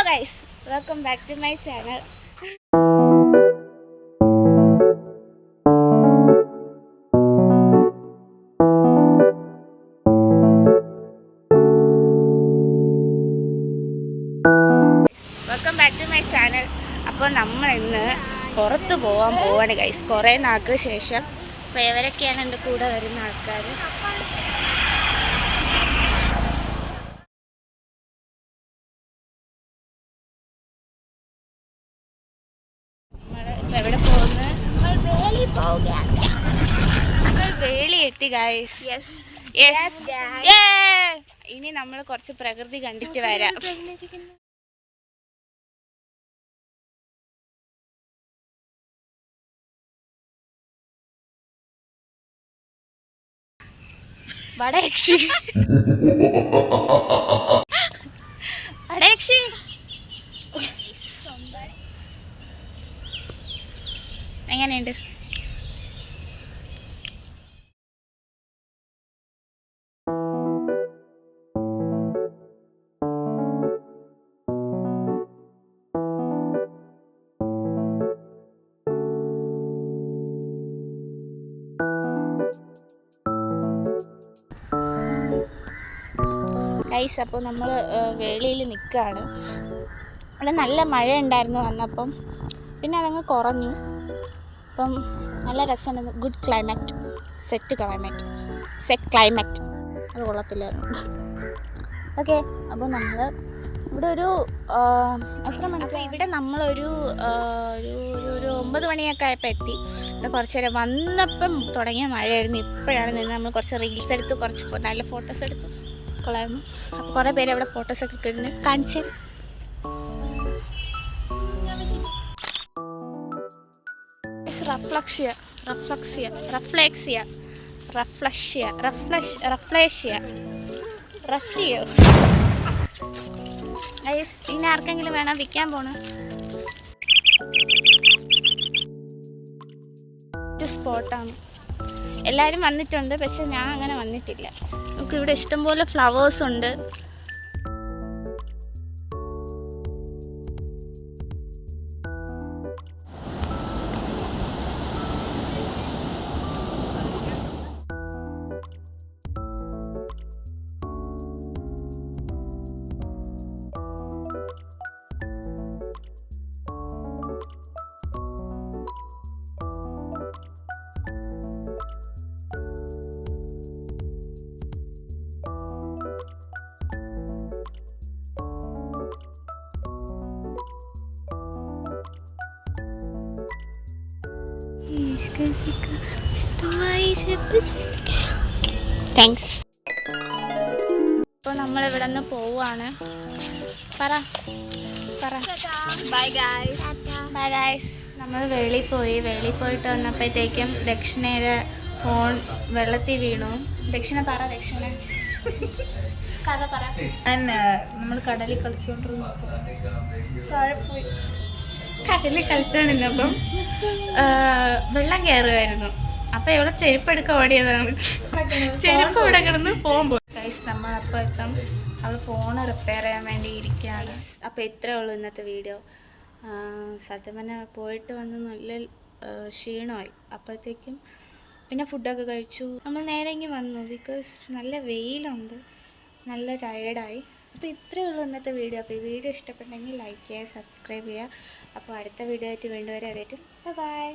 guys, welcome back to my channel. Welcome back to my channel. അപ്പോൾ നമ്മൾ ഇന്ന് പുറത്ത് പോവാണ് ഗൈസ്. കുറേ നാൾക്ക് ശേഷം. അപ്പോൾ ഇവരൊക്കെയാണ് എൻ്റെ കൂടെ വരുന്ന ആൾക്കാർ. നമ്മൾ എവിടെ പോകുന്നത്? നമ്മൾ വേളി എത്തി ഗൈസ്. ഇനി നമ്മൾ കുറച്ച് പ്രകൃതി കണ്ടിട്ട് വരാം. വടയക്ഷി വടയക്ഷി എങ്ങനെയുണ്ട്? ഗൈസ്, അപ്പോൾ നമ്മൾ വേളിയിൽ നിൽക്കുകയാണ്. അവിടെ നല്ല മഴ ഉണ്ടായിരുന്നു വന്നപ്പം, പിന്നെ അതങ്ങ് കുറഞ്ഞു. അപ്പം നല്ല രസമുണ്ട്. ഗുഡ് ക്ലൈമറ്റ്, സെറ്റ് ക്ലൈമറ്റ് അത് കൊള്ളത്തില്ലായിരുന്നു. ഓക്കെ, അപ്പോൾ നമ്മൾ ഇവിടെ ഒരു എത്ര മണിക്ക് ഇവിടെ നമ്മളൊരു ഒരു 9 മണിയൊക്കെ ആയപ്പോൾ എത്തി. ഇവിടെ കുറച്ച് നേരം വന്നപ്പം തുടങ്ങിയ മഴയായിരുന്നു. ഇപ്പോഴാണ് നിന്ന് നമ്മൾ കുറച്ച് റീൽസ് എടുത്തു, കുറച്ച് നല്ല ഫോട്ടോസ് എടുത്തു. കൊള്ളായിരുന്നു. അപ്പോൾ കുറേ പേര് അവിടെ ഫോട്ടോസൊക്കെ എടുക്കുന്നുണ്ട്. കാണിച്ചു ഇനി ആർക്കെങ്കിലും വേണം വിൽക്കാൻ പോണ സ്പോട്ടാണ്. എല്ലാവരും വന്നിട്ടുണ്ട്, പക്ഷെ ഞാൻ അങ്ങനെ വന്നിട്ടില്ല. നമുക്ക് ഇവിടെ ഇഷ്ടംപോലെ ഫ്ലവേഴ്സ് ഉണ്ട്. താങ്ക്സ്. ഇപ്പോൾ നമ്മളിവിടെ നിന്ന് പോവുകയാണ്. പറ ബൈ ഗായ്സ്. നമ്മൾ വെളിയിൽ പോയിട്ട് വന്നപ്പോഴത്തേക്കും ദക്ഷിണയുടെ ഫോൺ വെള്ളത്തിൽ വീണു. ദക്ഷിണ കഥ പറ. നമ്മൾ കടലിൽ കളിച്ചുകൊണ്ടിരുന്നപ്പം വെള്ളം കയറുമായിരുന്നു. അപ്പോൾ ഇവിടെ ചെരുപ്പ് എടുക്കാൻ ഓടിയതാണ്. ചെരുപ്പ് ഇവിടെ കിടന്ന് പോകുമ്പോൾ നമ്മളപ്പോൾ എത്താം. അവൾ ഫോണ് റിപ്പയർ ചെയ്യാൻ വേണ്ടി ഇരിക്കുകയാണ്. അപ്പോൾ ഇത്രയേ ഉള്ളൂ ഇന്നത്തെ വീഡിയോ. സത്യം പറഞ്ഞാൽ പോയിട്ട് വന്ന് നല്ല ക്ഷീണമായി. അപ്പോഴത്തേക്കും പിന്നെ ഫുഡൊക്കെ കഴിച്ചു. നമ്മൾ നേരെ ഇങ്ങ് വന്നു. ബിക്കോസ് നല്ല വെയിലുണ്ട്, നല്ല ടയേർഡായി. അപ്പോൾ ഇത്രയേ ഉള്ളൂ ഇന്നത്തെ വീഡിയോ. അപ്പോൾ ഈ വീഡിയോ ഇഷ്ടപ്പെട്ടെങ്കിൽ ലൈക്ക് ചെയ്യുക, സബ്സ്ക്രൈബ് ചെയ്യുക. അപ്പോൾ അടുത്ത വീഡിയോ ആയിട്ട് വീണ്ടും വരെ. ബൈ.